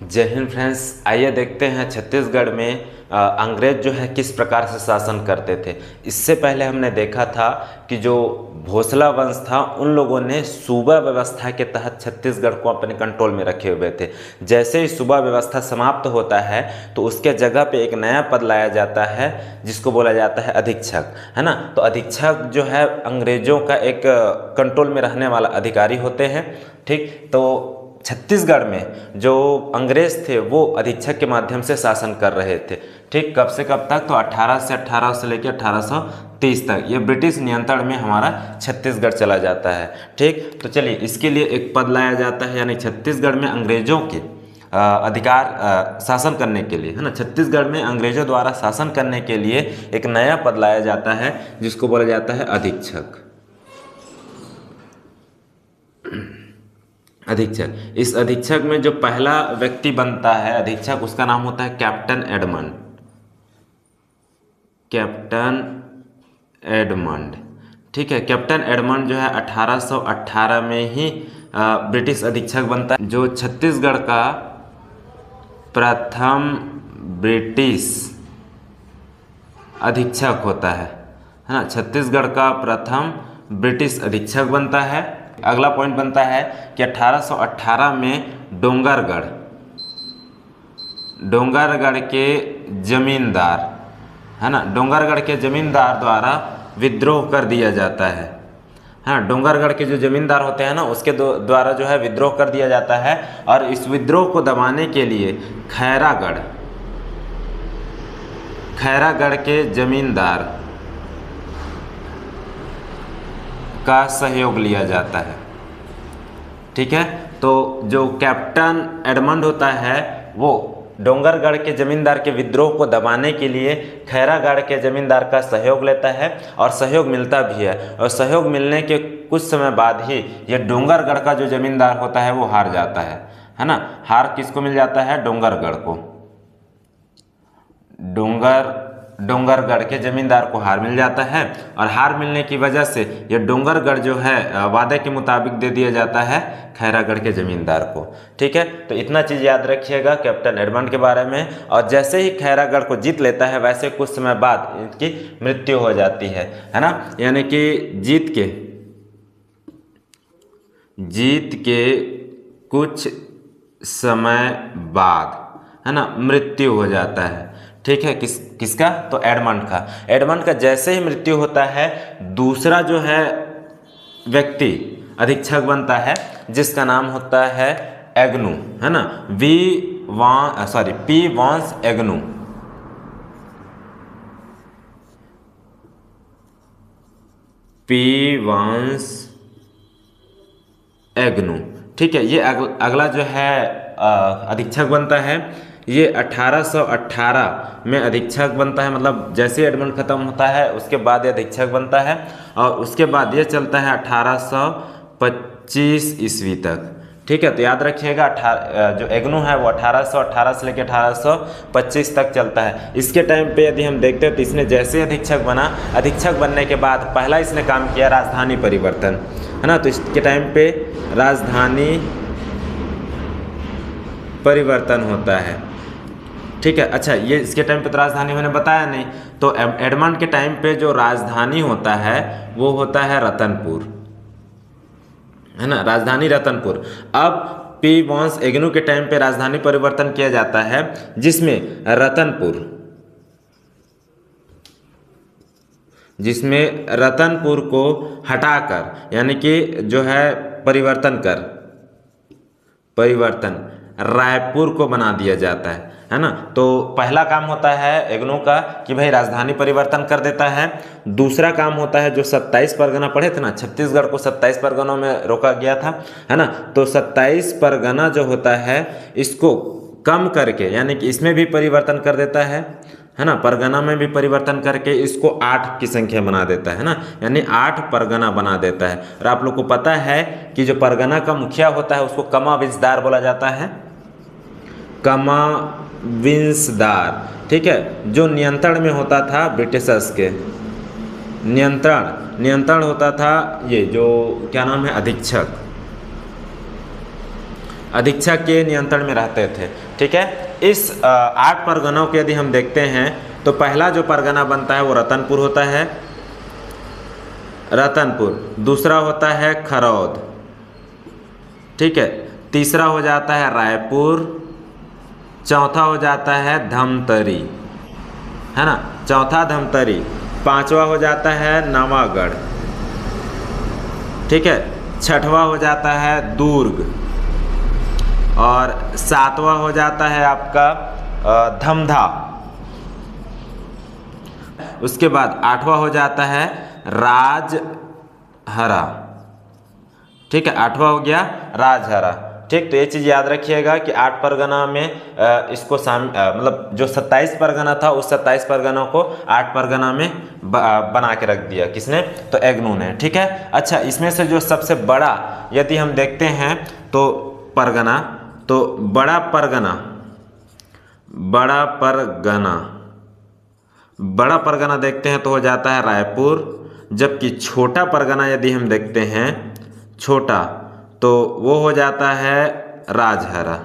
जय हिंद फ्रेंड्स, आइए देखते हैं छत्तीसगढ़ में अंग्रेज जो है किस प्रकार से शासन करते थे। इससे पहले हमने देखा था कि जो भोसला वंश था उन लोगों ने सूबा व्यवस्था के तहत छत्तीसगढ़ को अपने कंट्रोल में रखे हुए थे। जैसे ही सूबा व्यवस्था समाप्त होता है तो उसके जगह पे एक नया पद लाया जाता है जिसको बोला जाता है अधीक्षक, है ना। तो अधीक्षक जो है अंग्रेजों का एक कंट्रोल में रहने वाला अधिकारी होते हैं। ठीक, तो छत्तीसगढ़ में जो अंग्रेज थे वो अधीक्षक के माध्यम से शासन कर रहे थे। ठीक, कब से कब तक? तो 1800 से लेकर 1830 तक ये ब्रिटिश नियंत्रण में हमारा छत्तीसगढ़ चला जाता है। ठीक, तो चलिए इसके लिए एक पद लाया जाता है, यानी छत्तीसगढ़ में अंग्रेजों के अधिकार शासन करने के लिए, है ना, छत्तीसगढ़ में अंग्रेजों द्वारा शासन करने के लिए एक नया पद लाया जाता है जिसको बोला जाता है अधीक्षक। अधीक्षक, इस अधीक्षक में जो पहला व्यक्ति बनता है अधीक्षक, उसका नाम होता है कैप्टन एडमंड। कैप्टन एडमंड, ठीक है। कैप्टन एडमंड जो है 1818 में ही ब्रिटिश अधीक्षक बनता है। जो छत्तीसगढ़ का प्रथम ब्रिटिश अधीक्षक होता है ना, छत्तीसगढ़ का प्रथम ब्रिटिश अधीक्षक बनता है। अगला पॉइंट बनता है कि 1818 में डोंगरगढ़ के जमींदार, है ना, डोंगरगढ़ के जमींदार द्वारा विद्रोह कर दिया जाता है। हाँ, डोंगरगढ़ के जो जमींदार होते हैं ना उसके द्वारा जो है विद्रोह कर दिया जाता है। और इस विद्रोह को दबाने के लिए खैरागढ़ के जमींदार का सहयोग लिया जाता है। ठीक है, तो जो कैप्टन एडमंड होता है वो डोंगरगढ़ के जमींदार के विद्रोह को दबाने के लिए खैरागढ़ के जमींदार का सहयोग लेता है और सहयोग मिलता भी है। और सहयोग मिलने के कुछ समय बाद ही ये डोंगरगढ़ का जो जमींदार होता है वो हार जाता है ना। हार किसको मिल जाता है? डोंगरगढ़ को। डोंगरगढ़ के जमींदार को हार मिल जाता है और हार मिलने की वजह से ये डोंगरगढ़ जो है वादे के मुताबिक दे दिया जाता है खैरागढ़ के जमींदार को। ठीक है, तो इतना चीज़ याद रखिएगा कैप्टन एडमंड के बारे में। और जैसे ही खैरागढ़ को जीत लेता है वैसे कुछ समय बाद इनकी मृत्यु हो जाती है ना, यानी कि जीत के कुछ समय बाद, है ना, मृत्यु हो जाता है। ठीक है, किसका? तो एडमंड का जैसे ही मृत्यु होता है दूसरा जो है व्यक्ति अधीक्षक बनता है जिसका नाम होता है एग्नू, है ना, पी वांस एग्नू। पी वांस एग्नू, ठीक है। ये अगला जो है अधीक्षक बनता है। ये 1818 में अधीक्षक बनता है, मतलब जैसे एडमंड खत्म होता है उसके बाद ये अधीक्षक बनता है और उसके बाद ये चलता है 1825 ईस्वी तक। ठीक है, तो याद रखिएगा जो एग्नू है वो 1818 से लेकर 1825 तक चलता है। इसके टाइम पे यदि हम देखते हैं तो इसने जैसे अधीक्षक बनने के बाद पहला इसने काम किया राजधानी परिवर्तन, है ना। तो इसके टाइम पे राजधानी परिवर्तन होता है। ठीक है, अच्छा, ये इसके टाइम पे तो राजधानी मैंने बताया नहीं। तो एडमंड के टाइम पे जो राजधानी होता है वो होता है रतनपुर, है ना, राजधानी रतनपुर। अब पी वांस एग्नू के टाइम पे राजधानी परिवर्तन किया जाता है जिसमें रतनपुर को हटाकर, यानी कि जो है परिवर्तन रायपुर को बना दिया जाता है ना। तो पहला काम होता है एग्नू का कि भाई राजधानी परिवर्तन कर देता है। दूसरा काम होता है जो 27 परगना पढ़े थे ना, छत्तीसगढ़ को 27 परगनों में रोका गया था, है ना। तो 27 परगना जो होता है इसको कम करके, यानी कि इसमें भी परिवर्तन कर देता है ना, परगना में भी परिवर्तन करके इसको 8 की संख्या बना देता है ना, यानी 8 परगना बना देता है। और आप लोग को पता है कि जो परगना का मुखिया होता है उसको कमाविंसदार बोला जाता है, कमाविंसदार। ठीक है, जो नियंत्रण में होता था ब्रिटिशर्स के, नियंत्रण होता था ये जो क्या नाम है, अधीक्षक। अधीक्षक के नियंत्रण में रहते थे। ठीक है, इस 8 परगनों के यदि हम देखते हैं तो पहला जो परगना बनता है वो रतनपुर होता है, रतनपुर। दूसरा होता है खरौद, ठीक है। तीसरा हो जाता है रायपुर। चौथा हो जाता है धमतरी, है ना, चौथा धमतरी। पांचवा हो जाता है नवागढ़, ठीक है। छठवा हो जाता है दुर्ग और सातवां हो जाता है आपका धमधा। उसके बाद आठवां हो जाता है राजहरा, ठीक है। आठवां हो गया राजहरा, ठीक। तो ये चीज़ याद रखिएगा कि 8 परगना में इसको मतलब जो 27 परगना था उस 27 परगनों को 8 परगना में बना के रख दिया। किसने? तो एग्नू ने, ठीक है। अच्छा, इसमें से जो सबसे बड़ा यदि हम देखते हैं तो परगना, तो बड़ा परगना, बड़ा परगना, बड़ा परगना देखते हैं तो हो जाता है रायपुर। जबकि छोटा परगना यदि हम देखते हैं, छोटा, तो वो हो जाता है राजहरा,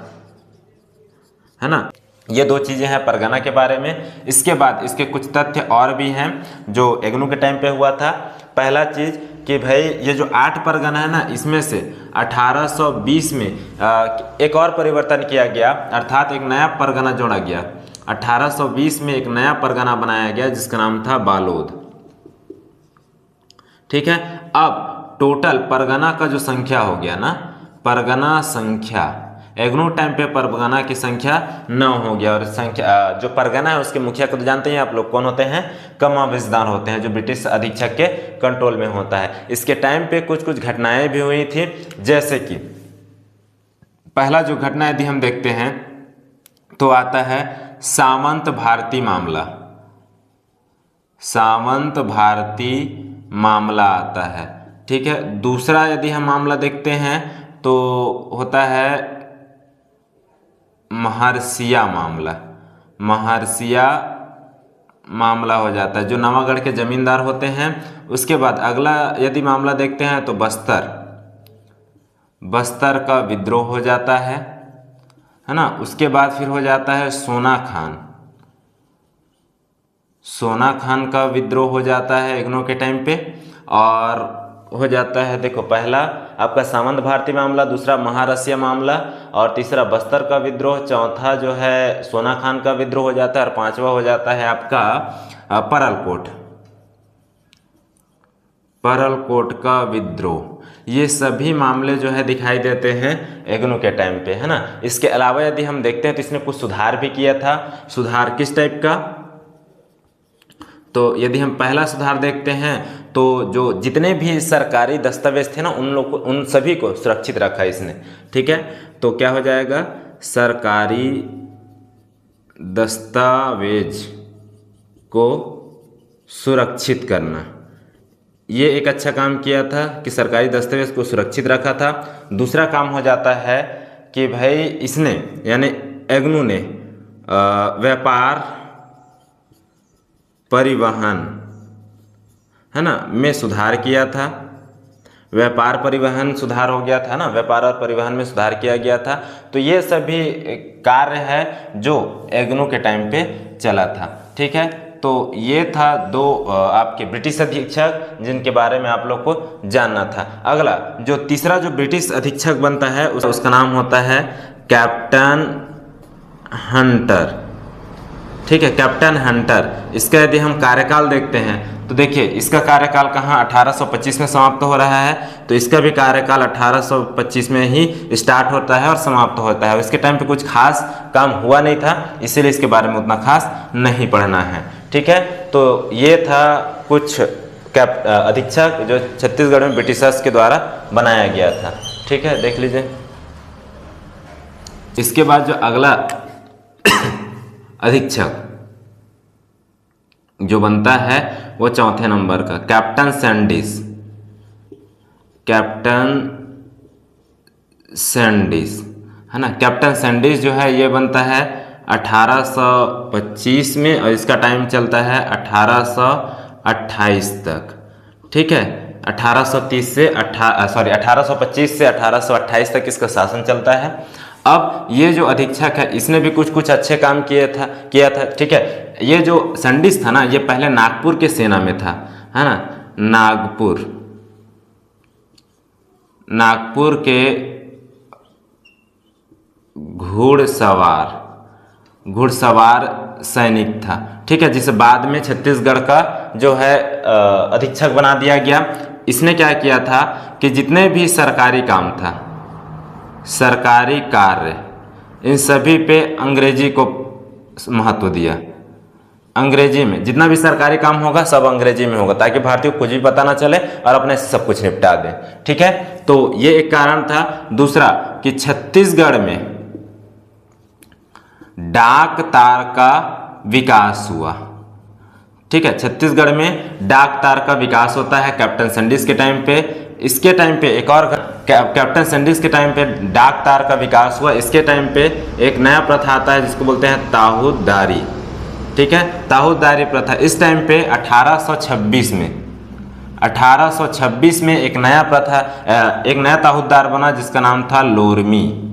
है ना। ये 2 चीज़ें हैं परगना के बारे में। इसके बाद इसके कुछ तथ्य और भी हैं जो एग्नू के टाइम पे हुआ था। पहला चीज़ कि भाई ये जो 8 परगना है ना, इसमें से 1820 में एक और परिवर्तन किया गया, अर्थात एक नया परगना जोड़ा गया। 1820 में एक नया परगना बनाया गया जिसका नाम था बालोद, ठीक है। अब टोटल परगना का जो संख्या हो गया ना, परगना संख्या, एग्नू टाइम पे परगना की संख्या 9 हो गया। और संख्या जो परगना है उसके मुखिया को तो जानते हैं आप लोग, कौन होते हैं? कमाविजदार होते हैं, जो ब्रिटिश अधीक्षक के कंट्रोल में होता है। इसके टाइम पे कुछ कुछ घटनाएं भी हुई थी, जैसे कि पहला जो घटना यदि हम देखते हैं तो आता है सामंत भारती मामला। सामंत भारती मामला आता है, ठीक है। दूसरा यदि हम मामला देखते हैं तो होता है महर्षिया मामला। महर्षिया मामला हो जाता है, जो नवागढ़ के जमींदार होते हैं। उसके बाद अगला यदि मामला देखते हैं तो बस्तर, बस्तर का विद्रोह हो जाता है ना। उसके बाद फिर हो जाता है सोना खान, सोना खान का विद्रोह हो जाता है एग्नो के टाइम पे। और हो जाता है, देखो, पहला आपका सामंत भारती मामला, दूसरा महारसिया मामला, और तीसरा बस्तर का विद्रोह, चौथा जो है सोना खान का विद्रोह हो जाता है, और पांचवा हो जाता है आपका परलकोट, परलकोट का विद्रोह। ये सभी मामले जो है दिखाई देते हैं एग्नो के टाइम पे, है ना। इसके अलावा यदि हम देखते हैं तो इसने कुछ सुधार भी किया था। सुधार किस टाइप का? तो यदि हम पहला सुधार देखते हैं तो जो जितने भी सरकारी दस्तावेज थे ना, उन लोग को, उन सभी को सुरक्षित रखा इसने, ठीक है। तो क्या हो जाएगा? सरकारी दस्तावेज को सुरक्षित करना, ये एक अच्छा काम किया था कि सरकारी दस्तावेज को सुरक्षित रखा था। दूसरा काम हो जाता है कि भाई इसने, यानी एग्नू ने व्यापार परिवहन, है ना, में सुधार किया था। व्यापार परिवहन सुधार हो गया था ना, व्यापार और परिवहन में सुधार किया गया था। तो ये सभी कार्य है जो एग्नू के टाइम पे चला था, ठीक है। तो ये था 2 आपके ब्रिटिश अधीक्षक जिनके बारे में आप लोग को जानना था। अगला जो तीसरा जो ब्रिटिश अधीक्षक बनता है उसका नाम होता है कैप्टन हंटर, ठीक है, कैप्टन हंटर। इसका यदि हम कार्यकाल देखते हैं तो देखिए इसका कार्यकाल कहाँ 1825 में समाप्त हो रहा है, तो इसका भी कार्यकाल 1825 में ही स्टार्ट होता है और समाप्त होता है। इसके टाइम पे कुछ खास काम हुआ नहीं था, इसीलिए इसके बारे में उतना खास नहीं पढ़ना है, ठीक है। तो ये था कुछ अधीक्षक जो छत्तीसगढ़ में ब्रिटिशर्स के द्वारा बनाया गया था, ठीक है, देख लीजिए। इसके बाद जो अगला अधीक्षक जो बनता है वो चौथे नंबर का कैप्टन सैंडिस, कैप्टन सैंडिस, है ना। कैप्टन सैंडिस जो है ये बनता है 1825 में और इसका टाइम चलता है 1828 तक, ठीक है। 1825 से 1828 तक इसका शासन चलता है। अब ये जो अधीक्षक है इसने भी कुछ कुछ अच्छे काम किया था, ठीक है। ये जो संडिस था ना, ये पहले नागपुर के सेना में था, है ना, नागपुर के घुड़सवार सैनिक था, ठीक है, जिसे बाद में छत्तीसगढ़ का जो है अधीक्षक बना दिया गया। इसने क्या किया था कि जितने भी सरकारी काम था, सरकारी कार्य, इन सभी पे अंग्रेजी को महत्व दिया। अंग्रेजी में जितना भी सरकारी काम होगा सब अंग्रेजी में होगा, ताकि भारतीयों को कुछ भी पता ना चले और अपने से सब कुछ निपटा दें, ठीक है। तो ये एक कारण था। दूसरा कि छत्तीसगढ़ में डाक तार का विकास हुआ, ठीक है। छत्तीसगढ़ में डाक तार का विकास होता है कैप्टन संडिस के टाइम पे। इसके टाइम पे एक और कैप्टन संडिस के टाइम पे डाक तार का विकास हुआ। इसके टाइम पे एक नया प्रथा आता है जिसको बोलते हैं ताहूदारी, ठीक है, ताहूदारी प्रथा। इस टाइम पे 1826 में एक नया ताहूदार बना जिसका नाम था लोरमी,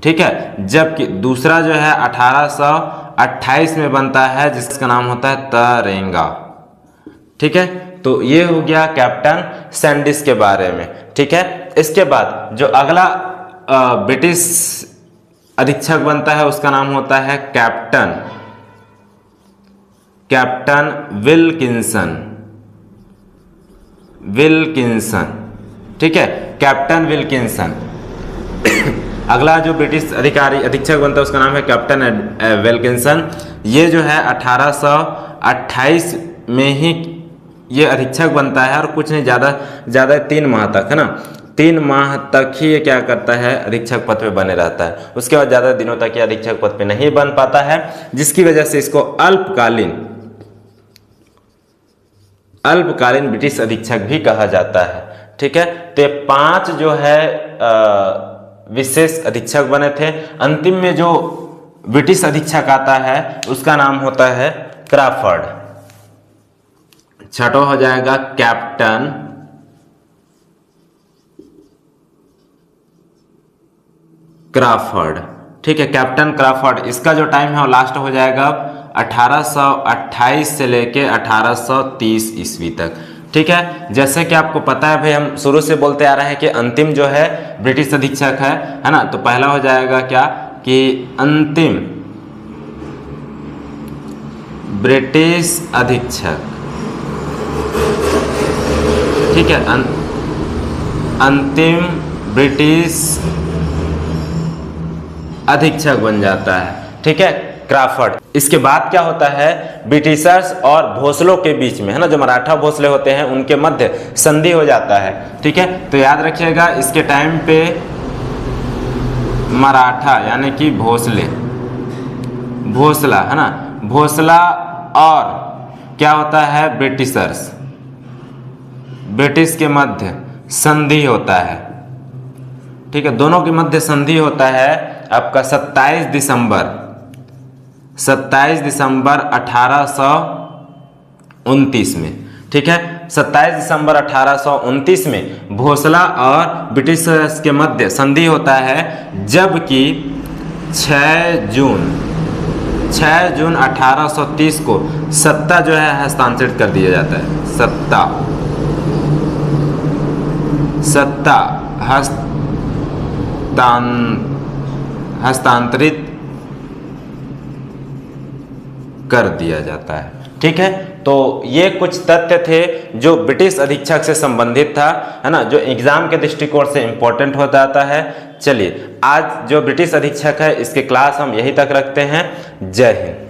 ठीक है। जबकि दूसरा जो है 1828 में बनता है जिसका नाम होता है तरेंगा, ठीक है। तो ये हो गया कैप्टन सैंडिस के बारे में, ठीक है। इसके बाद जो अगला ब्रिटिश अधीक्षक बनता है उसका नाम होता है कैप्टन विल्किंसन, ठीक है, कैप्टन विल्किंसन। अगला जो ब्रिटिश अधीक्षक बनता है उसका नाम है कैप्टन विल्किंसन। ये जो है 1828 में ही ये अधीक्षक बनता है और कुछ नहीं, ज़्यादा 3 माह तक, है ना, 3 माह तक ही ये क्या करता है, अधीक्षक पद पे बने रहता है। उसके बाद ज़्यादा दिनों तक ये अधीक्षक पद पे नहीं बन पाता है, जिसकी वजह से इसको अल्पकालीन ब्रिटिश अधीक्षक भी कहा जाता है, ठीक है। तो ये 5 जो है विशेष अधीक्षक बने थे। अंतिम में जो ब्रिटिश अधीक्षक आता है उसका नाम होता है क्राफर्ड। छठो हो जाएगा कैप्टन क्राफर्ड, ठीक है, कैप्टन क्राफर्ड। इसका जो टाइम है वो लास्ट हो जाएगा 1828 से लेके 1830 ईस्वी तक, ठीक है। जैसे कि आपको पता है भाई, हम शुरू से बोलते आ रहे हैं कि अंतिम जो है ब्रिटिश अधीक्षक है ना। तो पहला हो जाएगा क्या कि अंतिम ब्रिटिश अधीक्षक, ठीक है, अंतिम ब्रिटिश अधीक्षक बन जाता है, ठीक है, क्राफर्ड। इसके बाद क्या होता है, ब्रिटिशर्स और भोसलों के बीच में, है ना, जो मराठा भोसले होते हैं उनके मध्य संधि हो जाता है, ठीक है। तो याद रखिएगा इसके टाइम पे मराठा यानी कि भोसला, है ना, भोसला और क्या होता है, ब्रिटिश के मध्य संधि होता है, ठीक है। दोनों के मध्य संधि होता है आपका 27 दिसंबर 1829 में, ठीक है। 27 दिसंबर 1829 में भोसला और ब्रिटिशर्स के मध्य संधि होता है। जबकि 6 जून 1830 को सत्ता जो है हस्तांतरित कर दिया जाता है। सत्ता हस्तांतरित कर दिया जाता है, ठीक है। तो ये कुछ तथ्य थे जो ब्रिटिश अधीक्षक से संबंधित था, है ना, जो एग्जाम के दृष्टिकोण से इंपॉर्टेंट हो जाता है। चलिए, आज जो ब्रिटिश अधीक्षक है इसके क्लास हम यहीं तक रखते हैं। जय हिंद।